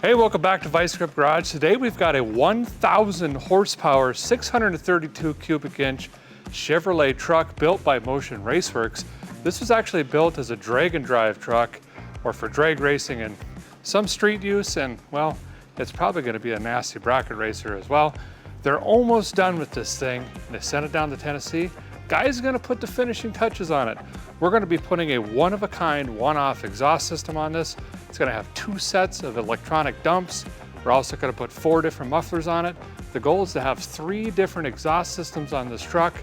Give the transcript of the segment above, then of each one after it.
Hey, welcome back to Vice Grip Garage. Today we've got a 1,000 horsepower, 632 cubic inch Chevrolet truck built by Motion Raceworks. This was actually built as a drag and drive truck or for drag racing and some street use, and well, it's probably going to be a nasty bracket racer as well. They're almost done with this thing. They sent it down to Tennessee. Guy's going to put the finishing touches on it. We're going to be putting a one-of-a-kind, one-off exhaust system on this. It's going to have 2 sets of electronic dumps. We're also going to put 4 different mufflers on it. The goal is to have 3 different exhaust systems on this truck,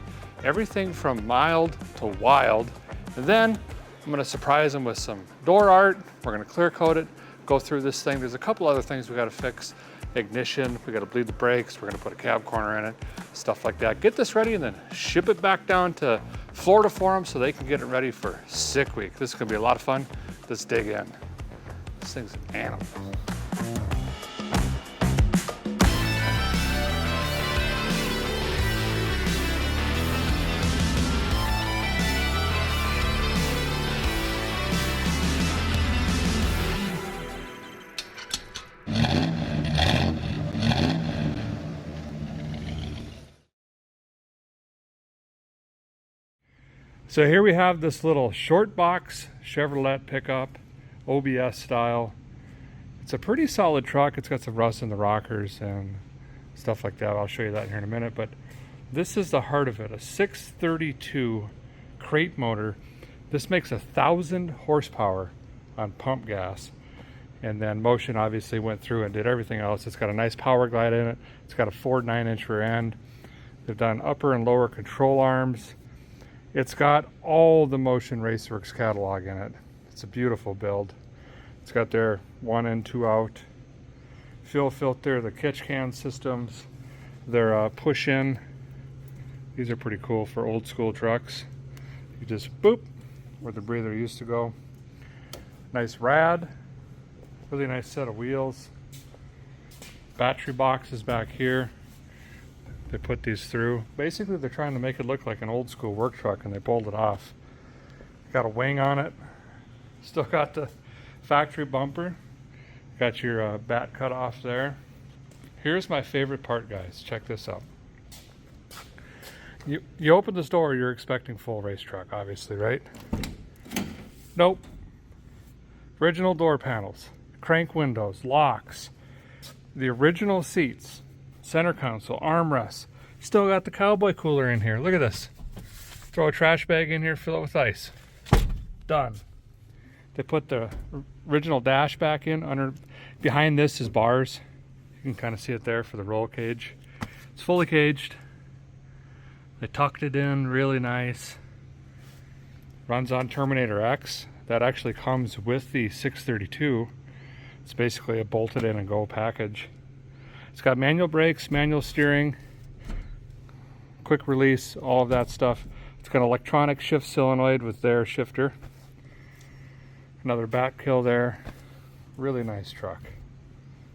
everything from mild to wild. And then I'm going to surprise them with some door art. We're going to clear coat it, go through this thing. There's a couple other things we got to fix. Ignition, we got to bleed the brakes, we're going to put a cab corner in it, stuff like that. Get this ready and then ship it back down to Florida for them so they can get it ready for Sick Week. This is going to be a lot of fun. Let's dig in. This thing's an animal. So here we have this little short box Chevrolet pickup, OBS style. It's a pretty solid truck. It's got some rust in the rockers and stuff like that. I'll show you that here in a minute, but this is the heart of it, a 632 crate motor. This makes 1,000 horsepower on pump gas. And then Motion obviously went through and did everything else. It's got a nice power glide in it. It's got a Ford 9-inch rear end. They've done upper and lower control arms. It's got all the Motion Raceworks catalog in it. It's a beautiful build. It's got their 1 in, 2 out fuel filter, the catch can systems, their push in. These are pretty cool for old school trucks. You just boop where the breather used to go. Nice rad, really nice set of wheels. Battery box is back here. They put these through. Basically, they're trying to make it look like an old school work truck, and they pulled it off. Got a wing on it. Still got the factory bumper. Got your bat cut off there. Here's my favorite part, guys. Check this out. You open this door, you're expecting full race truck, obviously, right? Nope. Original door panels, crank windows, locks, the original seats, center console, armrests. Still got the cowboy cooler in here. Look at this. Throw a trash bag in here, fill it with ice. Done. They put the original dash back in. Behind this is bars. You can kind of see it there for the roll cage. It's fully caged. They tucked it in really nice. Runs on Terminator X. That actually comes with the 632. It's basically a bolted in and go package. It's got manual brakes, manual steering, quick release, all of that stuff. It's got an electronic shift solenoid with their shifter. Another back kill there. Really nice truck.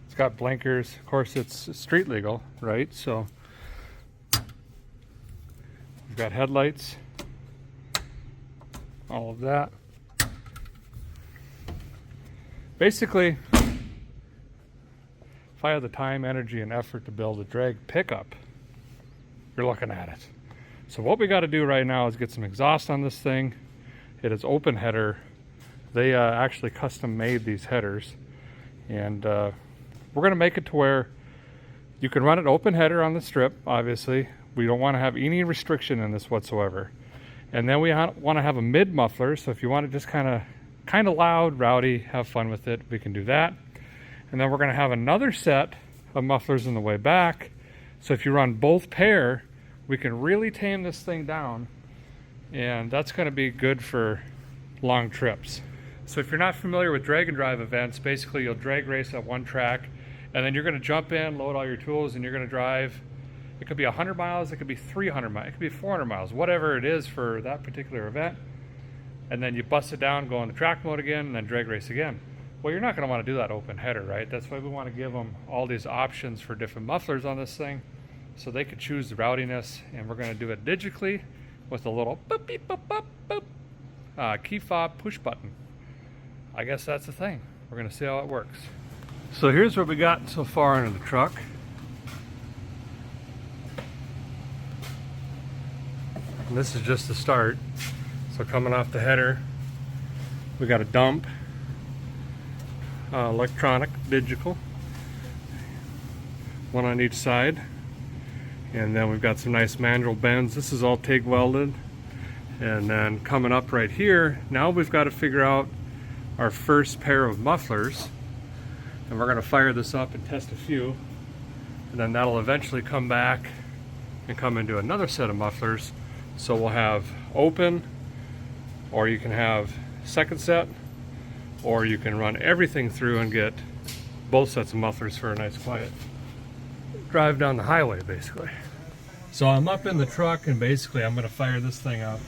It's got blinkers. Of course, it's street legal, right? So we've got headlights, all of that. Basically, if I had the time, energy, and effort to build a drag pickup, you're looking at it. So what we got to do right now is get some exhaust on this thing. It is open header. They actually custom made these headers, and we're going to make it to where you can run it open header on the strip. Obviously, we don't want to have any restriction in this whatsoever. And then we want to have a mid muffler. So if you want to just kind of loud, rowdy, have fun with it, we can do that. And then we're going to have another set of mufflers in the way back. So if you run both pair, we can really tame this thing down. And that's going to be good for long trips. So if you're not familiar with drag and drive events, basically you'll drag race at one track, and then you're going to jump in, load all your tools, and you're going to drive. It could be 100 miles, it could be 300 miles, it could be 400 miles, whatever it is for that particular event. And then you bust it down, go into track mode again, and then drag race again. Well, you're not going to want to do that open header, right? That's why we want to give them all these options for different mufflers on this thing so they could choose the rowdiness, and we're going to do it digitally with a little boop, beep, boop, boop, boop, key fob push button. I guess that's the thing. We're going to see how it works. So here's what we got so far in the truck. And this is just the start. So coming off the header, we got a dump, electronic, digital, one on each side. And then we've got some nice manual bends. This is all TIG welded. And then coming up right here, now we've got to figure out our first pair of mufflers. And we're going to fire this up and test a few. And then that'll eventually come back and come into another set of mufflers. So we'll have open, or you can have second set, or you can run everything through and get both sets of mufflers for a nice quiet drive down the highway, basically. So I'm up in the truck, and basically I'm going to fire this thing up,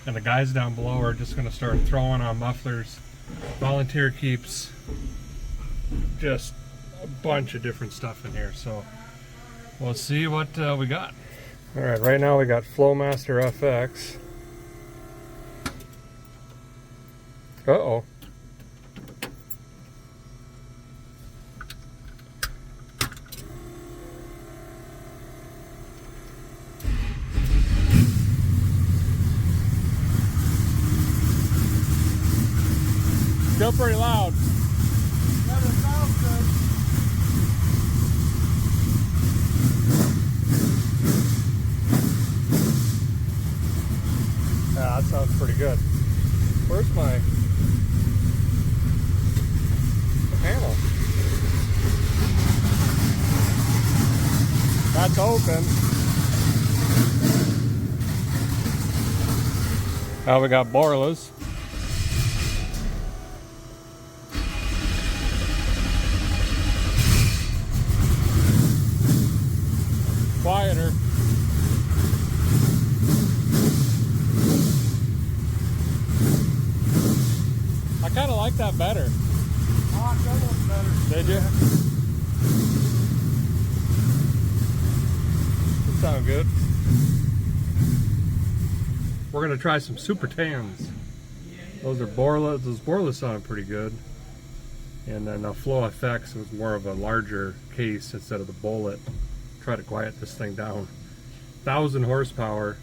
and the guys down below are just going to start throwing on mufflers, volunteer keeps, just a bunch of different stuff in here. So we'll see what we got. All right, right now we got Flowmaster FX. Uh-oh. Still pretty loud. Yeah, that sounds good. Yeah, that sounds pretty good. Where's my panel? That's open. Now we got Borlas. Quieter. I kind of like that better. I like that one better. Did you? That sound good. We're gonna try some Super Tans. Those are Borlas. Those Borlas sound pretty good. And then Flow FX was more of a larger case instead of the bullet. Try to quiet this thing down. 1,000 horsepower.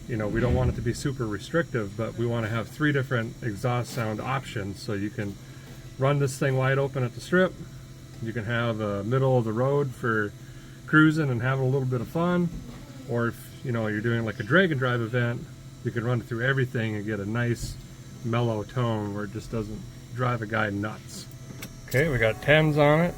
You know, we don't want it to be super restrictive, but we want to have 3 different exhaust sound options, so you can run this thing wide open at the strip. You can have a middle of the road for cruising and having a little bit of fun, or if you know you're doing like a drag and drive event, you can run it through everything and get a nice mellow tone where it just doesn't drive a guy nuts. Okay, we got 10s on it.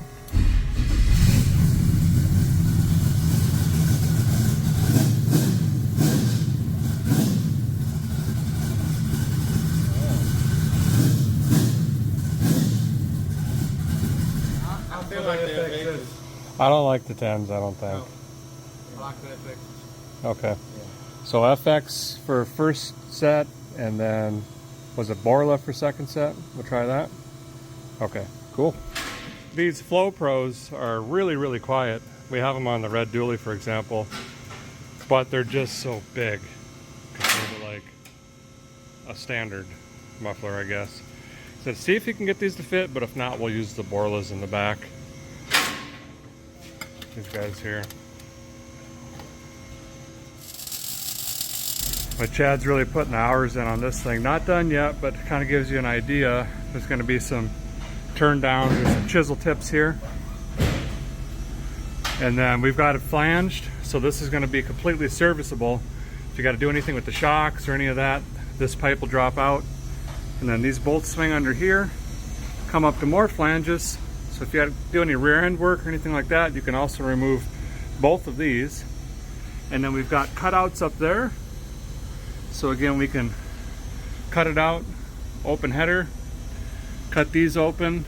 I don't like the 10s, I don't think. I like the FX. Okay. Yeah. So FX for first set, and then was it Borla for second set? We'll try that. Okay, cool. These Flow Pros are really, really quiet. We have them on the red dually, for example, but they're just so big compared to like a standard muffler, I guess. So see if you can get these to fit, but if not, we'll use the Borlas in the back. These guys here. But Chad's really putting the hours in on this thing. Not done yet, but it kind of gives you an idea. There's going to be some turn down, there's some chisel tips here. And then we've got it flanged, so this is going to be completely serviceable. If you got to do anything with the shocks or any of that, this pipe will drop out. And then these bolts swing under here, come up to more flanges. So if you had to do any rear end work or anything like that, you can also remove both of these. And then we've got cutouts up there. So again, we can cut it out, open header, cut these open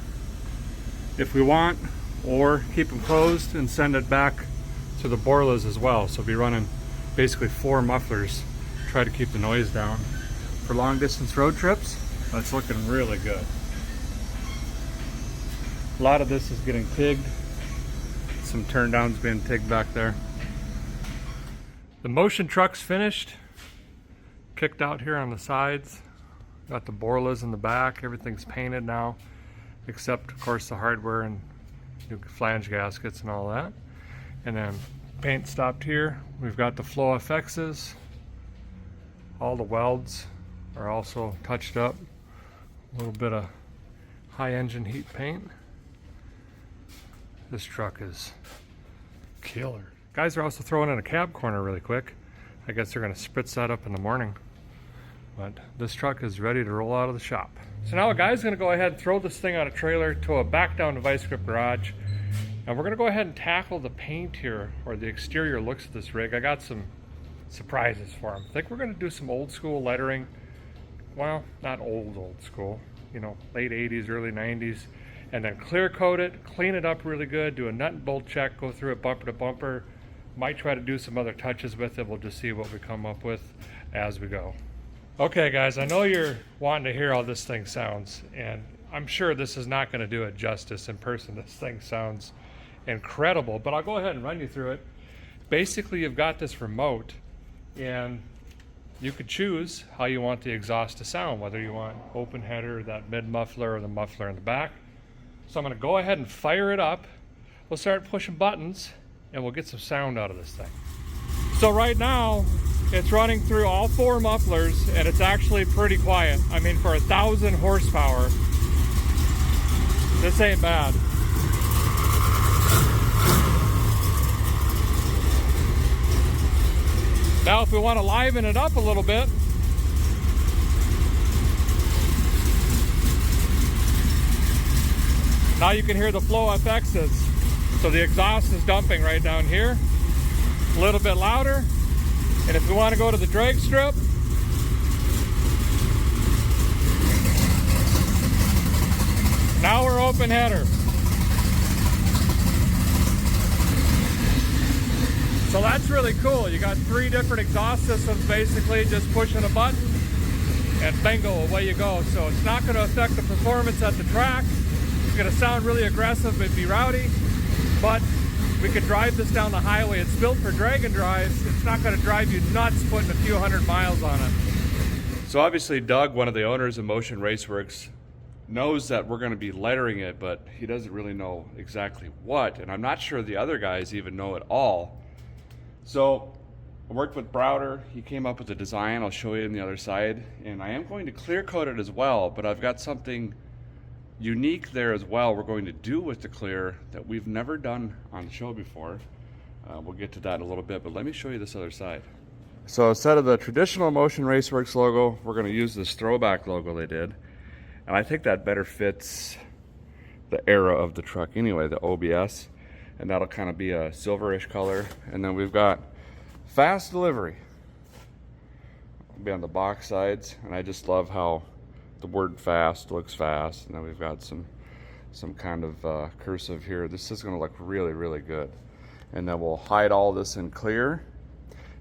if we want, or keep them closed and send it back to the Borlas as well. So we'll be running basically 4 mufflers, try to keep the noise down. For long distance road trips, that's looking really good. A lot of this is getting tigged. Some turn downs being tigged back there. The motion truck's finished. Kicked out here on the sides. Got the Borlas in the back. Everything's painted now, except of course the hardware and new flange gaskets and all that. And then paint stopped here. We've got the flow FXs. All the welds are also touched up. A little bit of high engine heat paint. This truck is killer. Guys are also throwing in a cab corner really quick. I guess they're gonna spritz that up in the morning. But this truck is ready to roll out of the shop. So now a guy's gonna go ahead and throw this thing on a trailer to a back down to vice grip garage. And we're gonna go ahead and tackle the paint here, or the exterior looks of this rig. I got some surprises for him. I think we're gonna do some old school lettering. Well, not old school, you know, late 80s, early 90s. And then clear coat it, clean it up really good, do a nut and bolt check, go through it bumper to bumper. Might try to do some other touches with it. We'll just see what we come up with as we go. Okay guys, I know you're wanting to hear how this thing sounds, and I'm sure this is not gonna do it justice in person. This thing sounds incredible, but I'll go ahead and run you through it. Basically, you've got this remote, and you could choose how you want the exhaust to sound, whether you want open header, that mid muffler, or the muffler in the back. So I'm gonna go ahead and fire it up. We'll start pushing buttons, and we'll get some sound out of this thing. So right now, it's running through all 4 mufflers, and it's actually pretty quiet. I mean, for 1,000 horsepower, this ain't bad. Now if we want to liven it up a little bit, now you can hear the flow FXs. So the exhaust is dumping right down here, a little bit louder. And if we want to go to the drag strip, now we're open header. So that's really cool. You got 3 different exhaust systems, basically just pushing a button and bingo, away you go. So it's not going to affect the performance at the track. It's going to sound really aggressive and be rowdy, but we could drive this down the highway. It's built for drag and drives. It's not going to drive you nuts putting a few hundred miles on it. So obviously Doug, one of the owners of Motion Raceworks, knows that we're going to be lettering it, but he doesn't really know exactly what, and I'm not sure the other guys even know it all. So I worked with Browder. He came up with a design. I'll show you on the other side, and I am going to clear coat it as well, but I've got something unique there as well we're going to do with the clear that we've never done on the show before. We'll get to that in a little bit, but let me show you this other side. So instead of the traditional Motion Raceworks logo, we're going to use this throwback logo they did, and I think that better fits the era of the truck anyway, the OBS, and that'll kind of be a silverish color. And then we've got fast delivery. It'll be on the box sides, and I just love how the word fast looks fast. And then we've got some kind of cursive here. This is going to look really, really good. And then we'll hide all this in clear.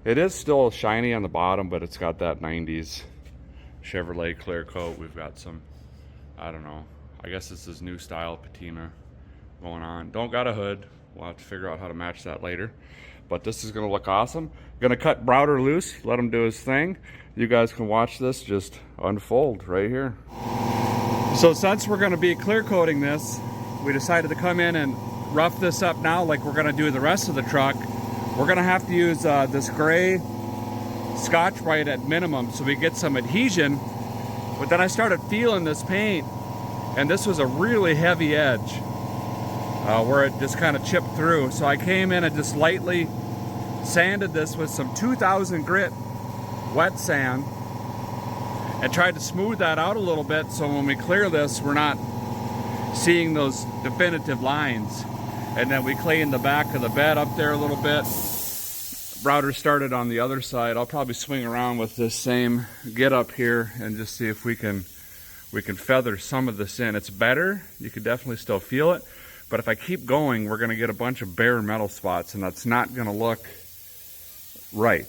It is still shiny on the bottom, but it's got that 90s Chevrolet clear coat. We've got some, I don't know, I guess this is new style patina going on. Don't got a hood. We'll have to figure out how to match that later. But this is going to look awesome. Gonna cut Browder loose, let him do his thing. You guys can watch this just unfold right here. So since we're going to be clear coating this, we decided to come in and rough this up now like we're going to do the rest of the truck. We're going to have to use this gray Scotch-Brite at minimum so we get some adhesion. But then I started feeling this paint, and this was a really heavy edge where it just kind of chipped through. So I came in and just lightly sanded this with some 2000 grit wet sand and tried to smooth that out a little bit so when we clear this, we're not seeing those definitive lines. And then we cleaned the back of the bed up there a little bit. Browder started on the other side. I'll probably swing around with this same get up here and just see if we can feather some of this in. It's better. You can definitely still feel it. But if I keep going, we're going to get a bunch of bare metal spots, and that's not going to look right.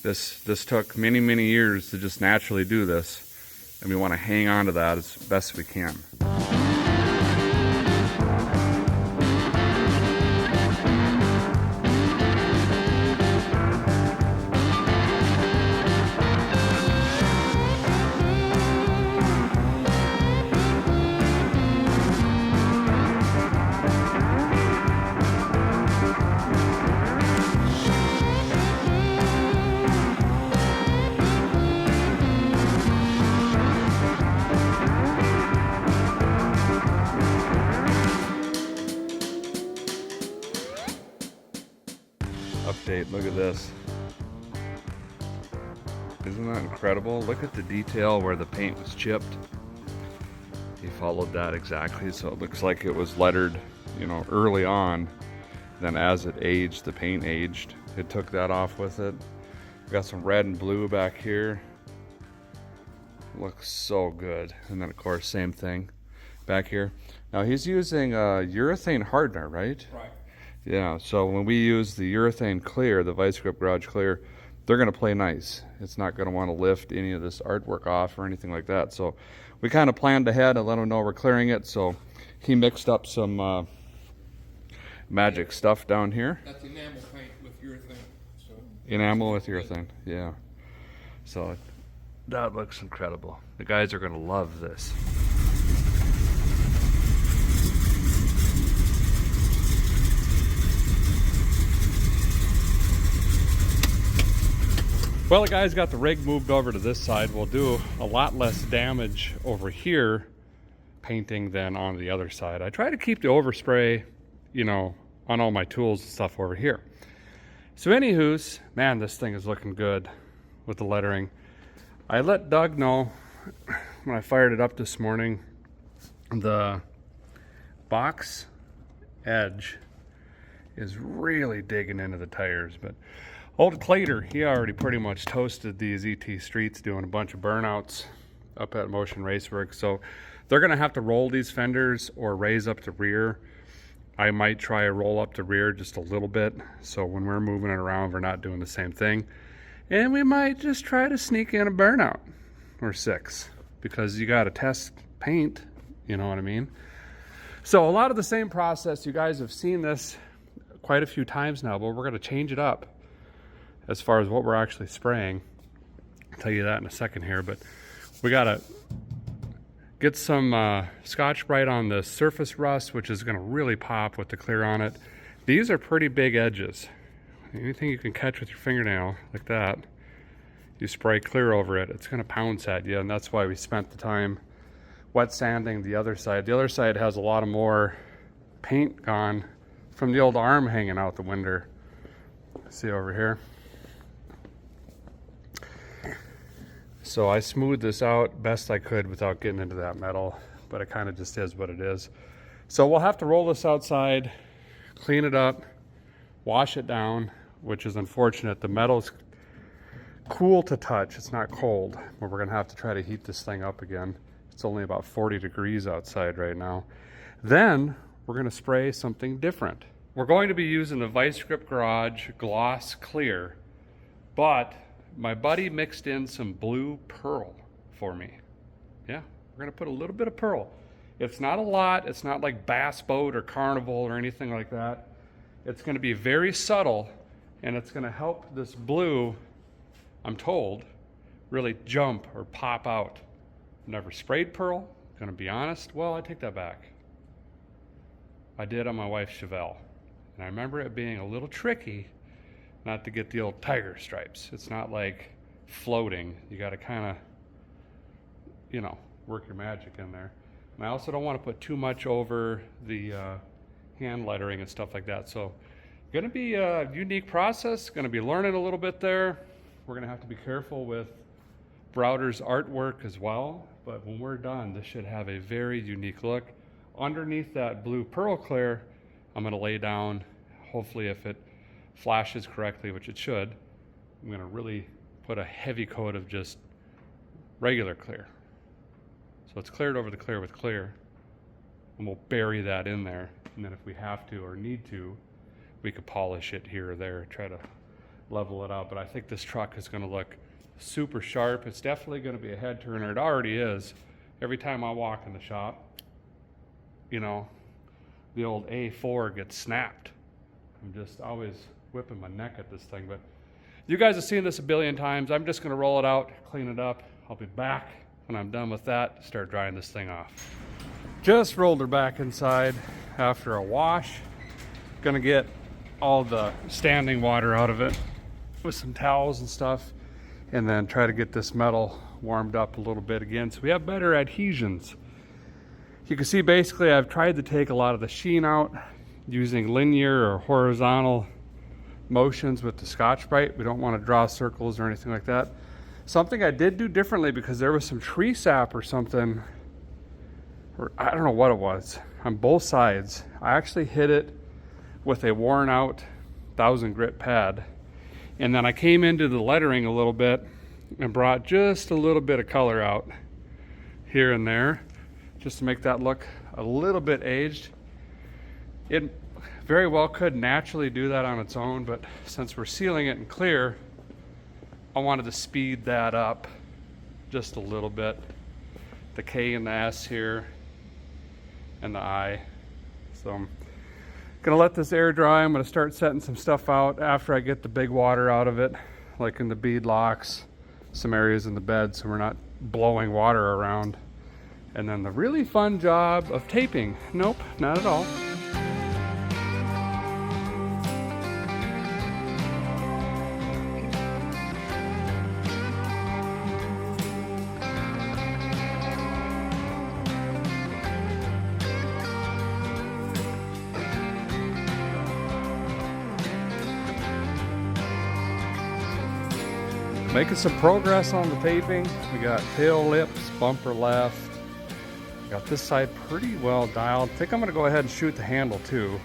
This took many, many years to just naturally do this, and we want to hang on to that as best we can. update. Look at this. Isn't that incredible? Look at the detail where the paint was chipped. He followed that exactly, so it looks like it was lettered, you know, early on. Then as it aged, the paint aged. It took that off with it. We got some red and blue back here. Looks so good. And then of course, same thing back here. Now he's using urethane hardener, right? Right. Yeah, so when we use the urethane clear, the Vice Grip Garage Clear, they're gonna play nice. It's not gonna wanna lift any of this artwork off or anything like that. So we kind of planned ahead and let him know we're clearing it. So he mixed up some magic stuff down here. That's enamel paint with urethane. So Enamel with urethane, yeah. So that looks incredible. The guys are gonna love this. Well, the guys got the rig moved over to this side. We'll do a lot less damage over here painting than on the other side. I try to keep the overspray, you know, on all my tools and stuff over here. So anywho's, man, this thing is looking good with the lettering. I let Doug know when I fired it up this morning, the box edge is really digging into the tires, but old Clater, he already pretty much toasted these ET Streets doing a bunch of burnouts up at Motion Raceworks. So they're gonna have to roll these fenders or raise up the rear. I might try to roll up the rear just a little bit, so when we're moving it around, we're not doing the same thing. And we might just try to sneak in a burnout or 6, because you gotta test paint, you know what I mean? So a lot of the same process. You guys have seen this quite a few times now, but we're gonna change it up as far as what we're actually spraying. I'll tell you that in a second here, but we gotta get some Scotch-Brite on the surface rust, which is gonna really pop with the clear on it. These are pretty big edges. Anything you can catch with your fingernail like that, you spray clear over it, it's gonna pounce at you, and that's why we spent the time wet sanding the other side. The other side has a lot of more paint gone from the old arm hanging out the window. See over here? So I smoothed this out best I could without getting into that metal, but it kind of just is what it is. So we'll have to roll this outside, clean it up, wash it down, which is unfortunate. The metal's cool to touch, it's not cold, but we're gonna have to try to heat this thing up again. It's only about 40 degrees outside right now. Then we're gonna spray something different. We're going to be using the Vice Grip Garage Gloss Clear, but my buddy mixed in some blue pearl for me. Yeah, we're gonna put a little bit of pearl. It's not a lot, it's not like Bass Boat or Carnival or anything like that. It's gonna be very subtle, and it's gonna help this blue, I'm told, really jump or pop out. Never sprayed pearl, gonna be honest. Well, I take that back. I did on my wife's Chevelle, and I remember it being a little tricky not to get the old tiger stripes. It's not like floating. You got to kind of, you know, work your magic in there. And I also don't want to put too much over the hand lettering and stuff like that. So going to be a unique process. Going to be learning a little bit there. We're going to have to be careful with Browder's artwork as well. But when we're done, this should have a very unique look. Underneath that blue pearl clear, I'm going to lay down, hopefully if it flashes correctly, which it should, I'm going to really put a heavy coat of just regular clear. So it's cleared over the clear with clear, and we'll bury that in there, and then if we have to or need to, we could polish it here or there, try to level it out. But I think this truck is going to look super sharp. It's definitely going to be a head turner. It already is. Every time I walk in the shop, you know, the old A4 gets snapped. I'm just always whipping my neck at this thing, but you guys have seen this a billion times. I'm just gonna roll it out, clean it up. I'll be back when I'm done with that, start drying this thing off. Just rolled her back inside after a wash. Gonna get all the standing water out of it with some towels and stuff, and then try to get this metal warmed up a little bit again so we have better adhesions. You can see basically I've tried to take a lot of the sheen out using linear or horizontal motions with the Scotch-Brite. We don't want to draw circles or anything like that. Something I did do differently because there was some tree sap or something, or I don't know what it was, on both sides. I actually hit it with a worn out 1000 grit pad. And then I came into the lettering a little bit and brought just a little bit of color out here and there, just to make that look a little bit aged. It very well could naturally do that on its own, but since we're sealing it in clear, I wanted to speed that up just a little bit. The K and the S here, and the I. So I'm gonna let this air dry. I'm gonna start setting some stuff out after I get the big water out of it, like in the bead locks, some areas in the bed so we're not blowing water around. And then the really fun job of taping. Nope, not at all. Making some progress on the taping. We got tail lips, bumper left. Got this side pretty well dialed. I think I'm gonna go ahead and shoot the handle too.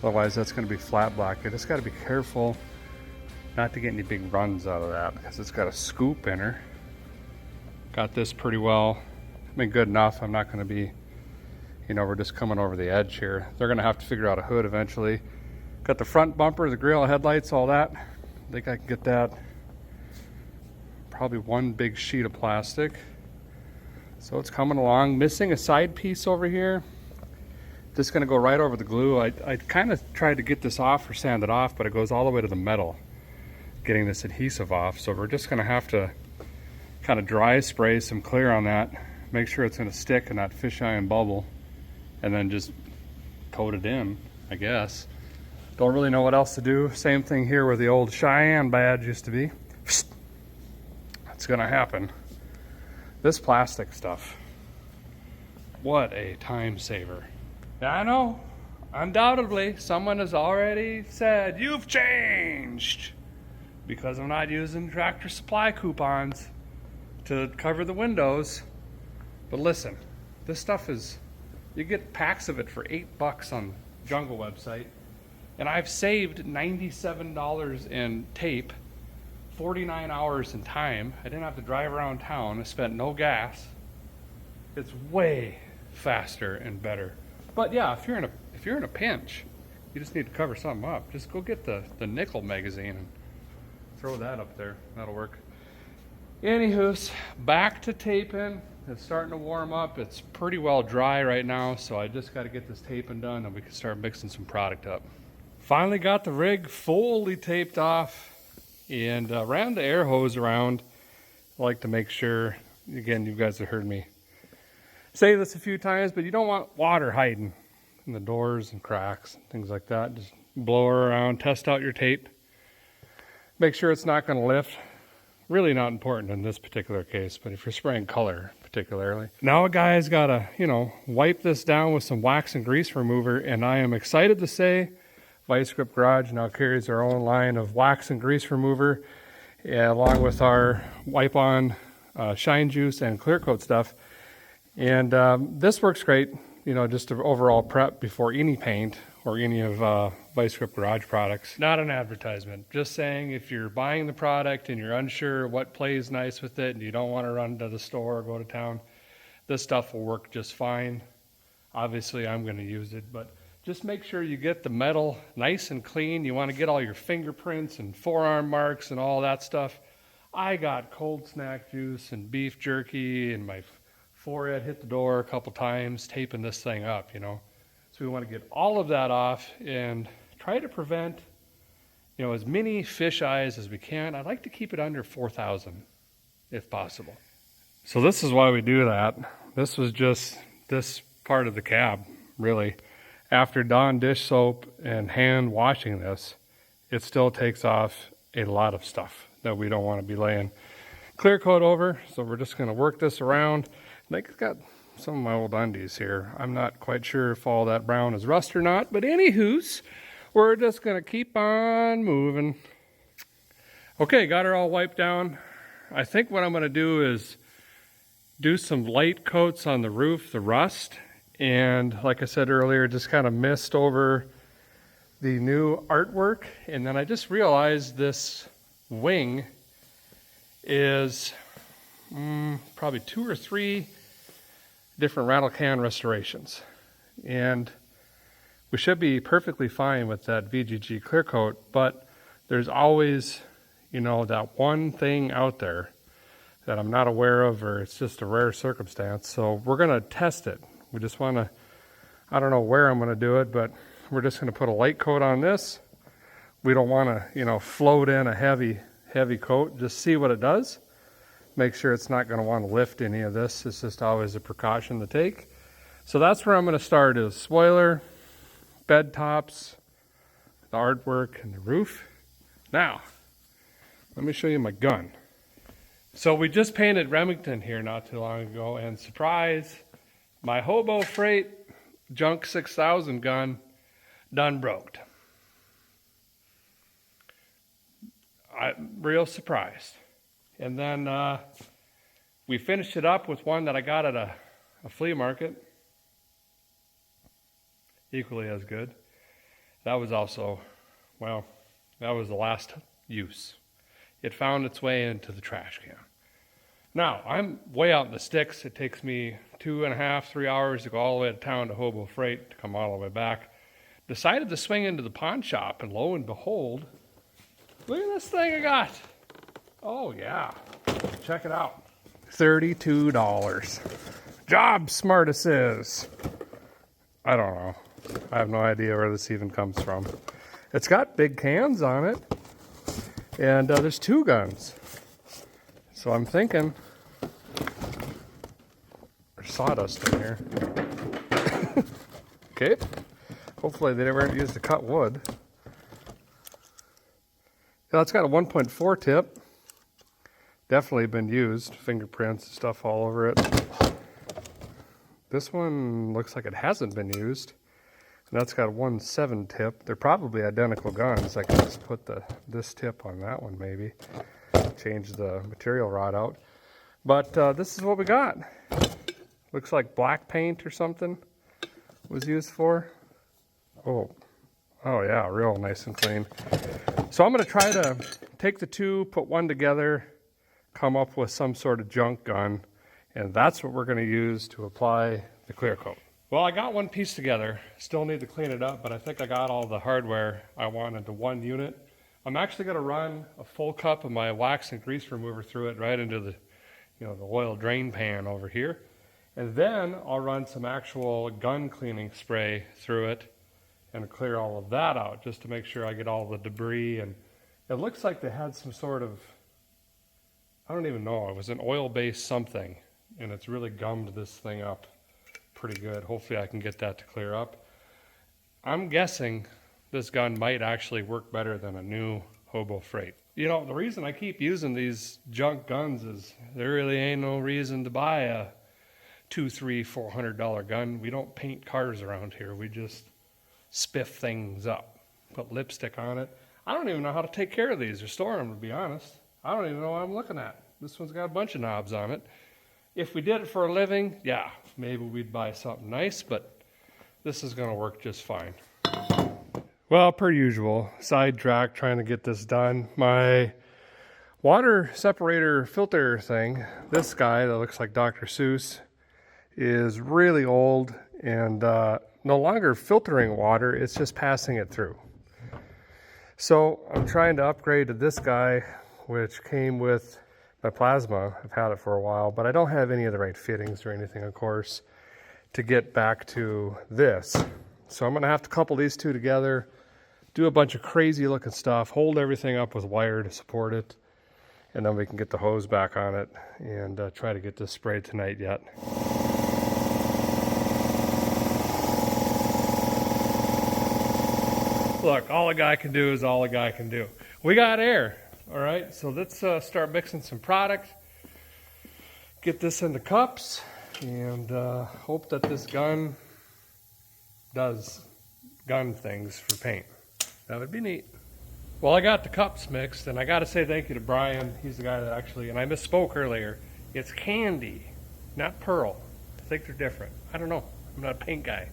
Otherwise that's gonna be flat black. I just gotta be careful not to get any big runs out of that because it's got a scoop in her. Got this pretty well. I mean, good enough. I'm not gonna be, you know, we're just coming over the edge here. They're gonna have to figure out a hood eventually. Got the front bumper, the grill, headlights, all that. I think I can get that. Probably one big sheet of plastic. So it's coming along. Missing a side piece over here. This is going to go right over the glue. I kind of tried to get this off or sand it off, but it goes all the way to the metal, getting this adhesive off. So we're just going to have to kind of dry spray some clear on that, make sure it's going to stick and not fisheye and bubble, and then just coat it in, I guess. Don't really know what else to do. Same thing here where the old Cheyenne badge used to be. It's gonna happen. This plastic stuff, what a time saver. Yeah, I know, undoubtedly someone has already said you've changed because I'm not using Tractor Supply coupons to cover the windows. But listen, this stuff is, you get packs of it for $8 on the Jungle website, and I've saved $97 in tape, 49 hours in time. I didn't have to drive around town. I spent no gas. It's way faster and better. But yeah, if you're in a pinch, you just need to cover something up. Just go get the nickel magazine and throw that up there. That'll work. Anywho's, back to taping. It's starting to warm up. It's pretty well dry right now, so I just got to get this taping done and we can start mixing some product up. Finally got the rig fully taped off. And ran the air hose around. I like to make sure, again, you guys have heard me say this a few times, but you don't want water hiding in the doors and cracks and things like that. Just blow her around, test out your tape. Make sure it's not going to lift. Really not important in this particular case, but if you're spraying color particularly. Now a guy's got to, you know, wipe this down with some wax and grease remover, and I am excited to say Vice Grip Garage now carries our own line of wax and grease remover, along with our wipe-on shine juice and clear coat stuff. And this works great, you know, just to overall prep before any paint or any of Vice Grip Garage products. Not an advertisement, just saying if you're buying the product and you're unsure what plays nice with it and you don't want to run to the store or go to town, this stuff will work just fine. Obviously I'm going to use it, but just make sure you get the metal nice and clean. You want to get all your fingerprints and forearm marks and all that stuff. I got cold snack juice and beef jerky, and my forehead hit the door a couple times taping this thing up, you know. So we want to get all of that off and try to prevent, you know, as many fish eyes as we can. I'd like to keep it under 4,000 if possible. So this is why we do that. This was just this part of the cab, really. After Dawn dish soap and hand washing this, it still takes off a lot of stuff that we don't want to be laying clear coat over. So we're just going to work this around. I think it's got some of my old undies here. I'm not quite sure if all that brown is rust or not, but anywho's, we're just gonna keep on moving. Okay, got her all wiped down. I think what I'm gonna do is do some light coats on the roof, the rust, and like I said earlier, just kind of mist over the new artwork. And then I just realized this wing is probably 2 or 3 different rattle can restorations, and we should be perfectly fine with that VGG clear coat. But there's always, you know, that one thing out there that I'm not aware of, or it's just a rare circumstance. So we're gonna test it. We just wanna, I don't know where I'm gonna do it, but we're just gonna put a light coat on this. We don't wanna, you know, float in a heavy coat, just see what it does. Make sure it's not gonna wanna lift any of this. It's just always a precaution to take. So that's where I'm gonna start, is spoiler, bed tops, the artwork, and the roof. Now, let me show you my gun. So we just painted Remington here not too long ago, and surprise, my Hobo Freight Junk 6000 gun done broked. I'm real surprised. And then we finished it up with one that I got at a flea market. Equally as good. That was also, well, that was the last use. It found its way into the trash can. Now, I'm way out in the sticks. It takes me 2.5, 3 hours to go all the way to town to Hobo Freight to come all the way back. Decided to swing into the pawn shop, and lo and behold, look at this thing I got. Oh yeah, check it out. $32. Job Smartus is. I don't know. I have no idea where this even comes from. It's got big cans on it, and there's 2 guns. So I'm thinking there's sawdust in here. Okay. Hopefully they never used to cut wood. Yeah, it's got a 1.4 tip. Definitely been used. Fingerprints and stuff all over it. This one looks like it hasn't been used. And that's got a 1.7 tip. They're probably identical guns. I can just put this tip on that one maybe. Change the material rod out. But this is what we got. Looks like black paint or something was used for. Oh yeah, real nice and clean. So I'm going to try to take the 2, put one together, come up with some sort of junk gun, and that's what we're going to use to apply the clear coat. Well, I got one piece together. Still need to clean it up, but I think I got all the hardware I want into one unit. I'm actually going to run a full cup of my wax and grease remover through it right into the, the oil drain pan over here. And then I'll run some actual gun cleaning spray through it and clear all of that out just to make sure I get all the debris. And it looks like they had some sort of, I don't even know, it was an oil-based something, and it's really gummed this thing up pretty good. Hopefully I can get that to clear up. I'm guessing this gun might actually work better than a new Hobo Freight. The reason I keep using these junk guns is there really ain't no reason to buy a $200, $300, $400 gun. We don't paint cars around here. We just spiff things up, put lipstick on it. I don't even know how to take care of these or store them, to be honest. I don't even know what I'm looking at. This one's got a bunch of knobs on it. If we did it for a living, yeah, maybe we'd buy something nice, but this is going to work just fine. Well, per usual, sidetrack trying to get this done. My water separator filter thing, this guy that looks like Dr. Seuss, is really old and no longer filtering water, it's just passing it through. So I'm trying to upgrade to this guy, which came with my plasma. I've had it for a while, but I don't have any of the right fittings or anything, of course, to get back to this. So I'm going to have to couple these 2 together, do a bunch of crazy looking stuff, hold everything up with wire to support it, and then we can get the hose back on it and try to get this sprayed tonight yet. Look, all a guy can do is all a guy can do. We got air, all right? So let's start mixing some product, get this into cups, and hope that this gun does gun things for paint. That would be neat. Well, I got the cups mixed, and I got to say thank you to Brian. He's the guy that actually, and I misspoke earlier. It's candy, not pearl. I think they're different. I don't know. I'm not a paint guy.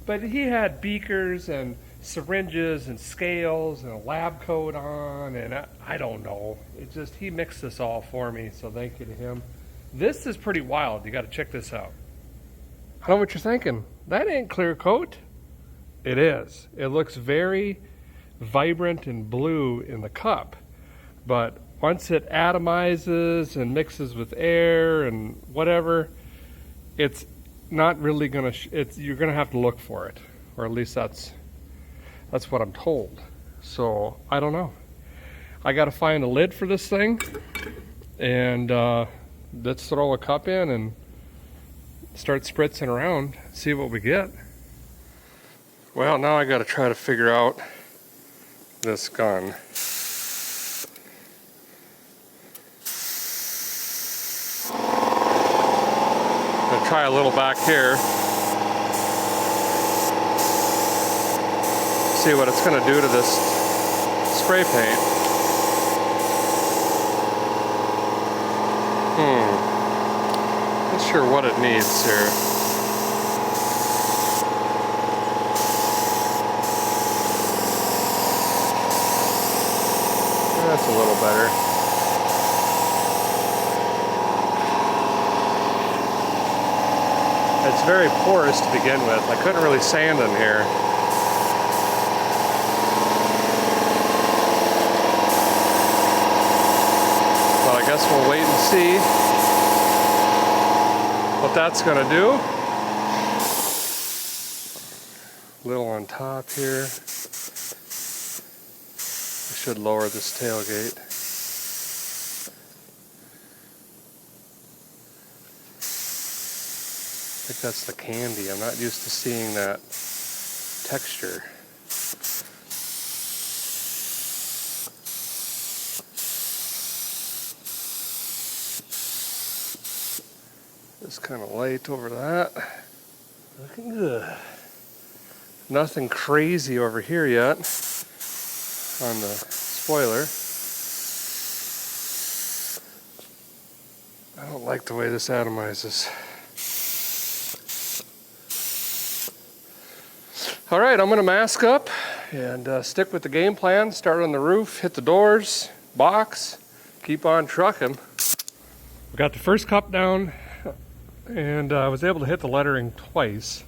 But he had beakers and syringes and scales and a lab coat on, and I don't know. It just, he mixed this all for me, so thank you to him. This is pretty wild. You got to check this out. I don't know what you're thinking. That ain't clear coat. It is. It looks very vibrant and blue in the cup, but once it atomizes and mixes with air and whatever, it's not really gonna. You're gonna have to look for it, or at least that's what I'm told. So I don't know. I got to find a lid for this thing, and let's throw a cup in and start spritzing around, see what we get. Well, now I got to try to figure out this gun. I'm gonna try a little back here. See what it's gonna do to this spray paint. Not sure what it needs here. That's a little better. It's very porous to begin with. I couldn't really sand in here. But I guess we'll wait and see what that's gonna do. A little on top here. Should lower this tailgate. I think that's the candy. I'm not used to seeing that texture. Just kind of light over that. Looking good. Nothing crazy over here yet on the spoiler. I don't like the way this atomizes. All right, I'm gonna mask up and stick with the game plan. Start on the roof, hit the doors, box, keep on trucking. We got the first cup down, and I was able to hit the lettering twice,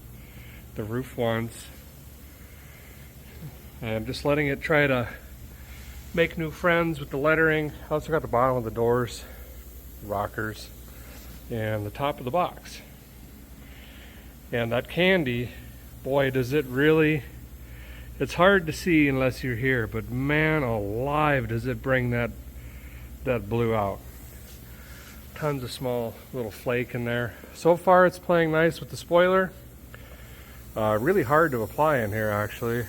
the roof once. And I'm just letting it try to make new friends with the lettering. I also got the bottom of the doors, rockers, and the top of the box. And that candy, boy, does it really, it's hard to see unless you're here, but man alive, does it bring that blue out. Tons of small little flake in there. So far it's playing nice with the spoiler. Really hard to apply in here, actually.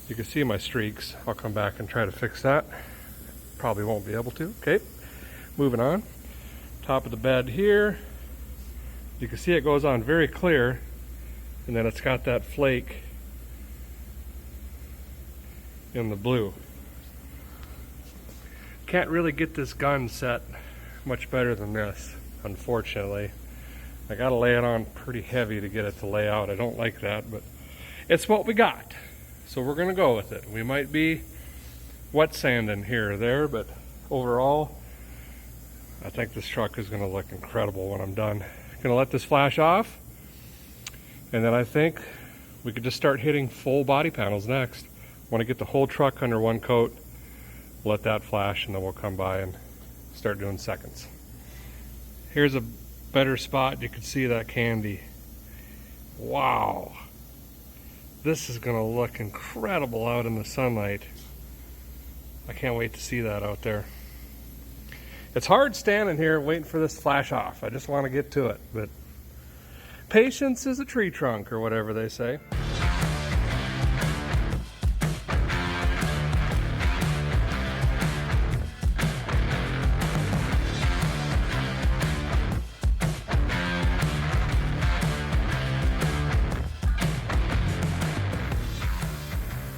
You can see my streaks. I'll come back and try to fix that. Probably won't be able to. Okay, moving on. Top of the bed here. You can see it goes on very clear, and then it's got that flake in the blue. Can't really get this gun set much better than this, unfortunately. I gotta lay it on pretty heavy to get it to lay out. I don't like that, but it's what we got. So we're gonna go with it. We might be wet sanding here or there, but overall, I think this truck is gonna look incredible when I'm done. Gonna let this flash off, and then I think we could just start hitting full body panels next. Want to get the whole truck under one coat, let that flash, and then we'll come by and start doing seconds. Here's a better spot. You can see that candy. Wow. This is gonna look incredible out in the sunlight. I can't wait to see that out there. It's hard standing here waiting for this to flash off. I just want to get to it, but patience is a tree trunk, or whatever they say.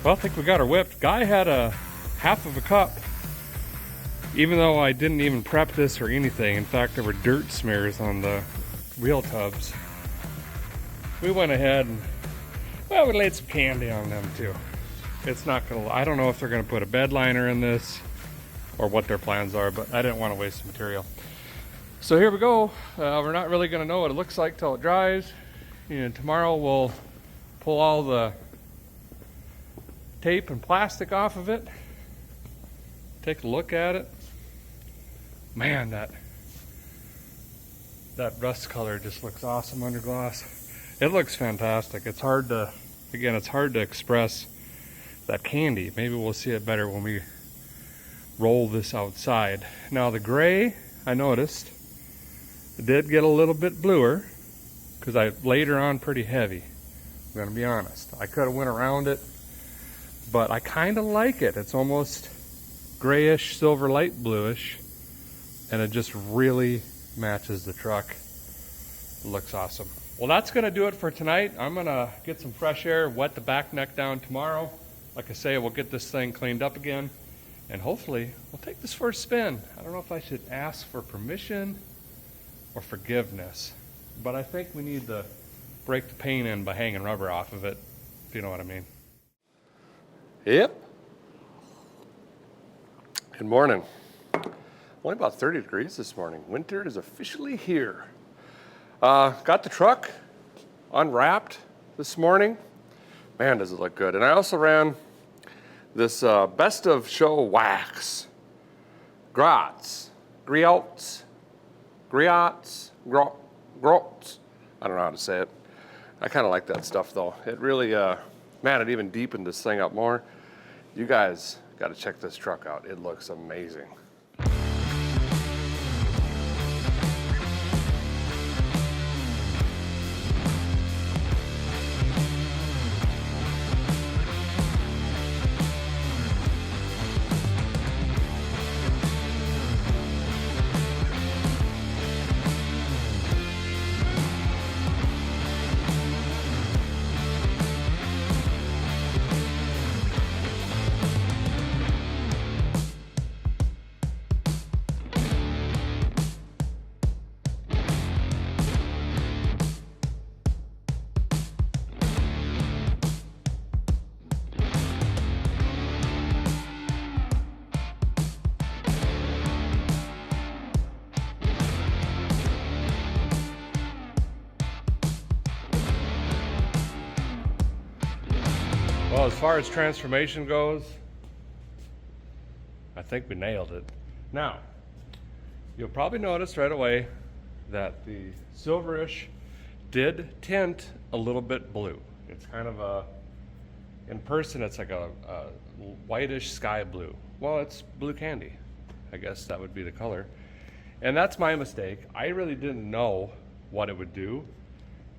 Well, I think we got her whipped. Guy had a half of a cup, even though I didn't even prep this or anything. In fact, there were dirt smears on the wheel tubs. We went ahead and, well, we laid some candy on them too. It's not gonna, I don't know if they're gonna put a bed liner in this or what their plans are, but I didn't want to waste material. So here we go. We're not really gonna know what it looks like till it dries. And tomorrow we'll pull all the tape and plastic off of it. Take a look at it. Man, that rust color just looks awesome under gloss. It looks fantastic. It's hard to, again, it's hard to express that candy. Maybe we'll see it better when we roll this outside. Now the gray, I noticed, it did get a little bit bluer because I laid her on pretty heavy. I'm gonna be honest. I could have went around it, but I kind of like it. It's almost grayish, silver, light bluish, and it just really matches the truck. It looks awesome. Well, that's gonna do it for tonight. I'm gonna get some fresh air, wet the back neck down tomorrow. Like I say, we'll get this thing cleaned up again, and hopefully we'll take this for a spin. I don't know if I should ask for permission or forgiveness, but I think we need to break the paint in by hanging rubber off of it, if you know what I mean. Yep. Good morning. Only about 30 degrees this morning. Winter is officially here. Got the truck unwrapped this morning. Man, does it look good. And I also ran this Best of Show wax. Grots. Griots. I don't know how to say it. I kind of like that stuff though. It really, man, it even deepened this thing up more. You guys got to check this truck out. It looks amazing. Well, as far as transformation goes, I think we nailed it. Now, you'll probably notice right away that the silverish did tint a little bit blue. It's kind of a, in person it's like a whitish sky blue. Well, it's blue candy. I guess that would be the color. And that's my mistake. I really didn't know what it would do.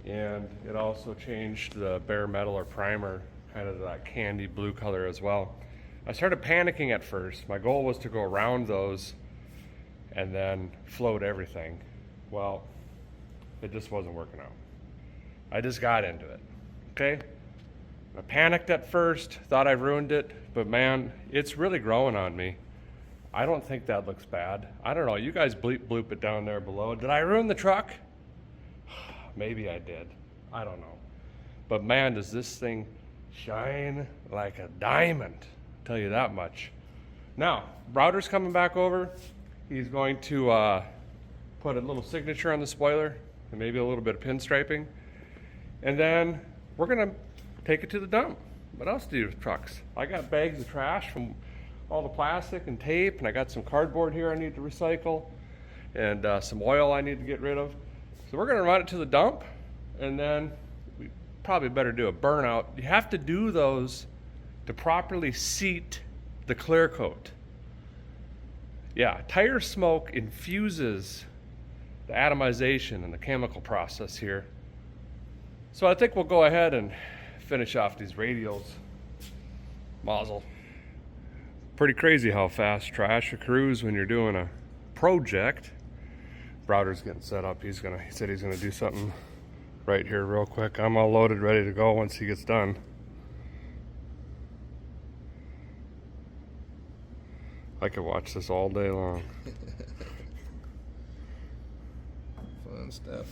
And it also changed the bare metal or primer kind of that candy blue color as well. I started panicking at first. My goal was to go around those and then float everything. Well, it just wasn't working out. I just got into it, okay? I panicked at first, thought I ruined it, but man, it's really growing on me. I don't think that looks bad. I don't know, you guys bloop it down there below. Did I ruin the truck? Maybe I did, I don't know. But man, does this thing shine like a diamond, I'll tell you that much. Now, Browder's coming back over. He's going to put a little signature on the spoiler and maybe a little bit of pinstriping. And then we're gonna take it to the dump. What else do you do with trucks? I got bags of trash from all the plastic and tape, and I got some cardboard here I need to recycle, and some oil I need to get rid of. So we're gonna run it to the dump, and then we probably better do a burnout. You have to do those to properly seat the clear coat. Yeah, tire smoke infuses the atomization and the chemical process here. So I think we'll go ahead and finish off these radials. Mazel. Pretty crazy how fast trash accrues when you're doing a project. Browder's getting set up. He said he's gonna do something right here real quick. I'm all loaded, ready to go once he gets done. I could watch this all day long. Fun stuff.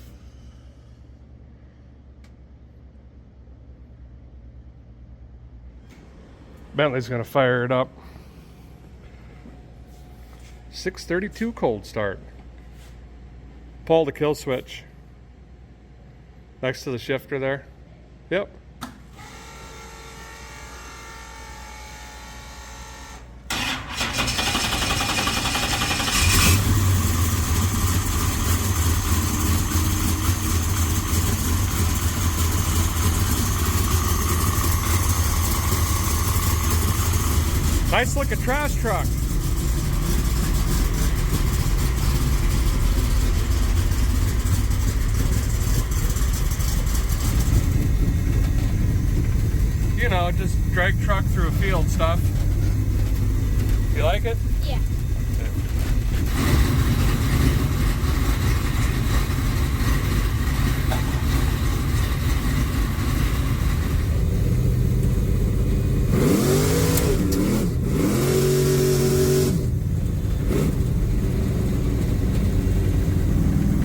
Bentley's gonna fire it up. 632 cold start. Pull the kill switch. Next to the shifter there. Yep. Nice looking trash truck. You know, just drag truck through a field stuff. You like it? Yeah.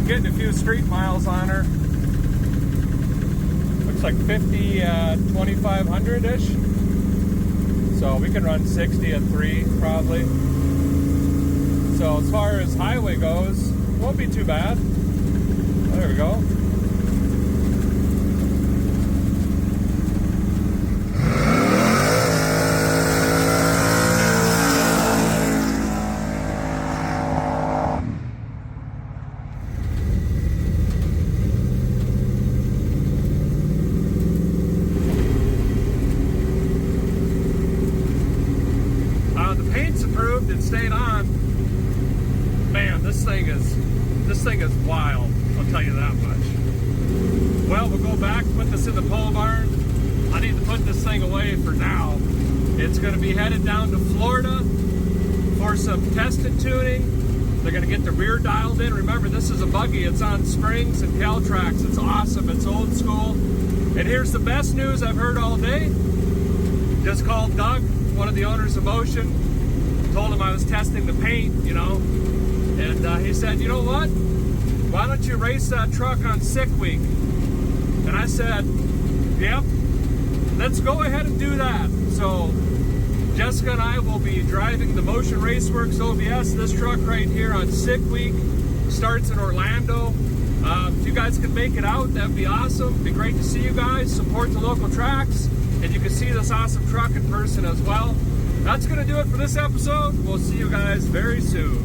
Getting a few street miles on her. Looks like 50 2500-ish. So we can run 60 at 3 probably. So as far as highway goes, won't be too bad. There we go. Approved and stayed on. Man, this thing is wild, I'll tell you that much. Well, we'll go back, put this in the pole barn. I need to put this thing away for now. It's going to be headed down to Florida for some tested tuning. They're going to get the rear dialed in. Remember, this is a buggy. It's on springs and Caltrax. It's awesome. It's old school. And here's the best news I've heard all day. Just called Doug, one of the owners of Motion. Told him I was testing the paint, you know, and he said, you know what, why don't you race that truck on sick week? And I said, yep, let's go ahead and do that. So Jessica and I will be driving the Motion Raceworks OBS, this truck right here, on sick week. Starts in Orlando. If you guys can make it out, that'd be awesome. It'd be great to see you guys. Support the local tracks, and you can see this awesome truck in person as well. That's going to do it for this episode. We'll see you guys very soon.